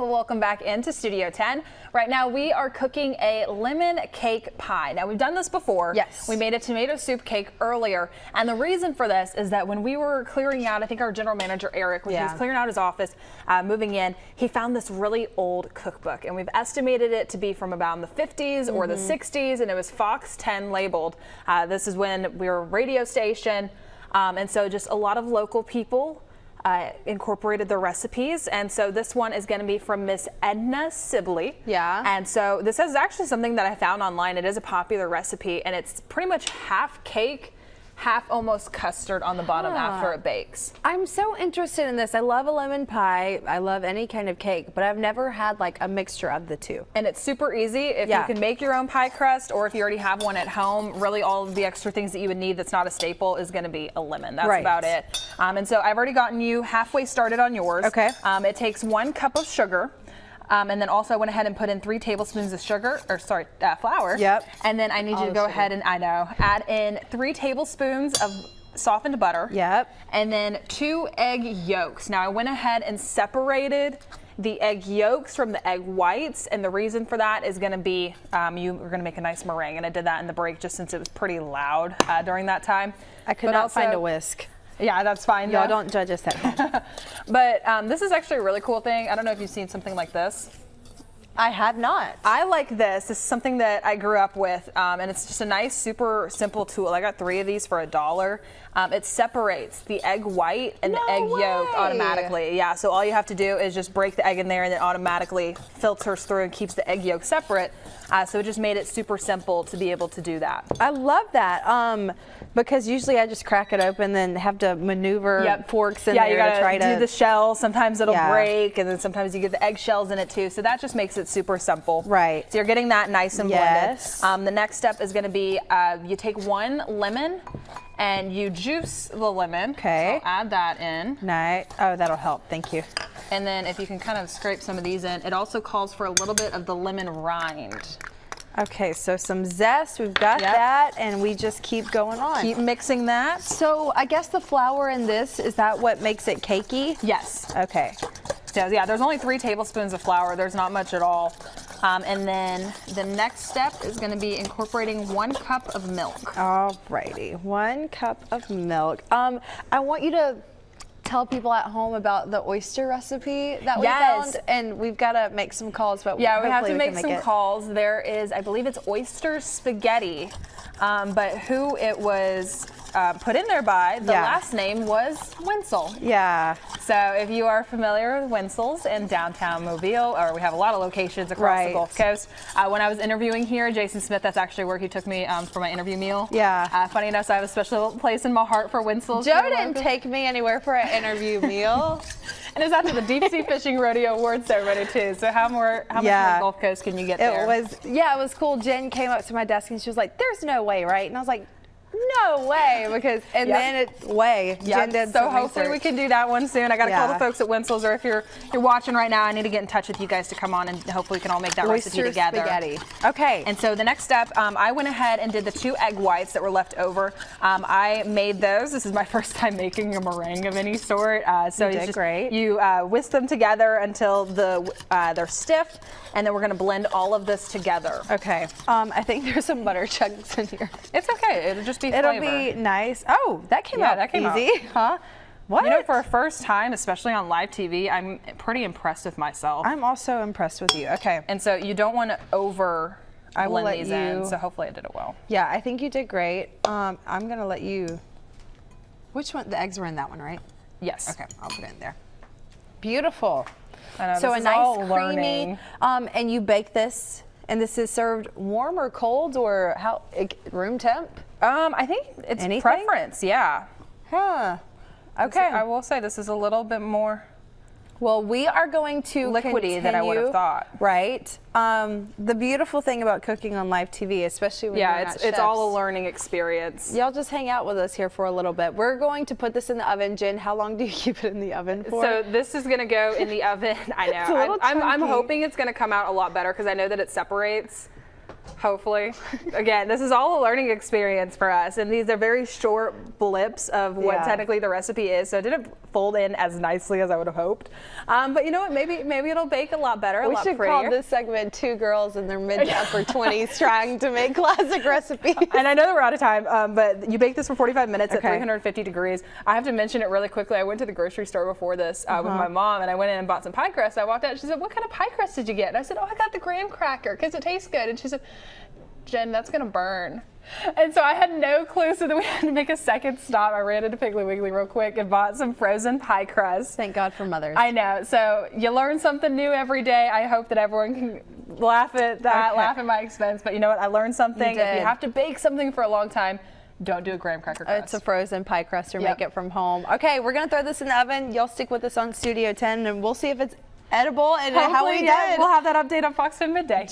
Welcome back into Studio 10. Right now we are cooking a lemon cake pie. Now we've done this before. Yes. We made a tomato soup cake earlier, and the reason for this is that when we were clearing out, I think our general manager Eric, when he was clearing out his office, moving in, he found this really old cookbook, and we've estimated it to be from about in the 50s or the 60s, and it was FOX10 labeled. This is when we were a radio station, and so just a lot of local people incorporated the recipes, and so this one is going to be from Miss Edna Sibley. Yeah. And so this is actually something that I found online. It is a popular recipe, and it's pretty much half cake, half almost custard on the bottom after it bakes. I'm so interested in this. I love a lemon pie. I love any kind of cake, but I've never had like a mixture of the two. And it's super easy. If you can make your own pie crust, or if you already have one at home, really all of the extra things that you would need that's not a staple is going to be a lemon. That's about it. And so I've already gotten you halfway started on yours. Okay. It takes 1 cup of sugar. And then also I went ahead and put in 3 tablespoons of flour. Yep. And then I need you to go ahead and, add in 3 tablespoons of softened butter. Yep. And then 2 egg yolks. Now I went ahead and separated the egg yolks from the egg whites, and the reason for that is going to be you were going to make a nice meringue, and I did that in the break just since it was pretty loud during that time. I could not find a whisk. Yeah, that's fine. Y'all don't judge us at home. But this is actually a really cool thing. I don't know if you've seen something like this. I have not. I like this. This is something that I grew up with, and it's just a nice, super simple tool. I got 3 of these for $1. It separates the egg white and the egg yolk automatically. Yeah, so all you have to do is just break the egg in there, and it automatically filters through and keeps the egg yolk separate. So it just made it super simple to be able to do that. I love that. Because usually I just crack it open and have to maneuver forks in there to try to do the shell. Sometimes it'll break, and then sometimes you get the egg shells in it too. So that just makes it super simple. Right. So you're getting that nice and blended. The next step is going to be you take 1 lemon and you juice the lemon. Okay. So add that in. Nice. Oh, that'll help. Thank you. And then if you can kind of scrape some of these in, it also calls for a little bit of the lemon rind. Okay, so some zest, we've got that, and we just keep going on. Keep mixing that. So I guess the flour in this, is that what makes it cakey? Yes. Okay. So yeah, there's only 3 tablespoons of flour. There's not much at all. And then the next step is going to be incorporating 1 cup of milk. Alrighty, 1 cup of milk. I want you to tell people at home about the oyster recipe that we found, and we've got to make some calls. But yeah, we have to make some calls. There is, I believe it's oyster spaghetti, but who it was put in there by, the last name was Wenzel. Yeah. So if you are familiar with Wenzel's in downtown Mobile, or we have a lot of locations across the Gulf Coast. When I was interviewing here, Jason Smith, that's actually where he took me for my interview meal. Yeah. Funny enough, so I have a special place in my heart for Wenzel's. Joe didn't take me anywhere for an interview meal. And it's after the Deep Sea Fishing Rodeo Award ceremony too. So how much more Gulf Coast can you get there? It was cool. Jen came up to my desk and she was like, "There's no way, right?" And I was like, "No way," because then it's Jen did so hopefully we can do that one soon. I got to call the folks at Wenzel's, or if you're watching right now, I need to get in touch with you guys to come on, and hopefully we can all make that recipe together. Spaghetti. Okay. And so the next step, I went ahead and did the 2 egg whites that were left over. I made those. This is my first time making a meringue of any sort. So you did great. You whisk them together until they're stiff, and then we're going to blend all of this together. Okay. I think there's some butter chunks in here. It's okay. It'll just be It'll be nice. Oh, that came out easy. Huh? What? You know, for a first time, especially on live TV, I'm pretty impressed with myself. I'm also impressed with you. Okay. And so you don't want to blend these in, so hopefully I did it well. Yeah, I think you did great. I'm going to let you... Which one? The eggs were in that one, right? Yes. Okay, I'll put it in there. Beautiful. I know, so this a nice creamy, and you bake this, and this is served warm or cold, or how, room temp? I think it's preference, yeah. Huh. Okay. I will say this is a little bit more Well, we are going to liquidy than I would have thought. Right. The beautiful thing about cooking on live TV, especially when you're not it's all a learning experience. Y'all just hang out with us here for a little bit. We're going to put this in the oven. Jen, how long do you keep it in the oven for? So this is going to go in the oven. I know. I'm hoping it's going to come out a lot better because I know that it separates. Hopefully. Again, this is all a learning experience for us, and these are very short blips of what technically the recipe is, so it didn't fold in as nicely as I would have hoped. But you know what, maybe it'll bake a lot better, a lot prettier. We should call this segment Two Girls in Their Mid to Upper 20s Trying to Make Classic Recipes. And I know that we're out of time, but you bake this for 45 minutes at 350 degrees. I have to mention it really quickly. I went to the grocery store before this with my mom, and I went in and bought some pie crust. I walked out, she said, "What kind of pie crust did you get?" And I said, "Oh, I got the graham cracker because it tastes good." And she said, "Jen, that's gonna burn." And so I had no clue, so then we had to make a second stop. I ran into Piggly Wiggly real quick and bought some frozen pie crust. Thank God for mothers. I know. So you learn something new every day. I hope that everyone can laugh at that, laugh at my expense. But you know what? I learned something. If you have to bake something for a long time, don't do a graham cracker crust. It's a frozen pie crust, or make it from home. Okay, we're gonna throw this in the oven. Y'all stick with us on Studio 10, and we'll see if it's edible and how we did. We'll have that update on Fox 10 Midday.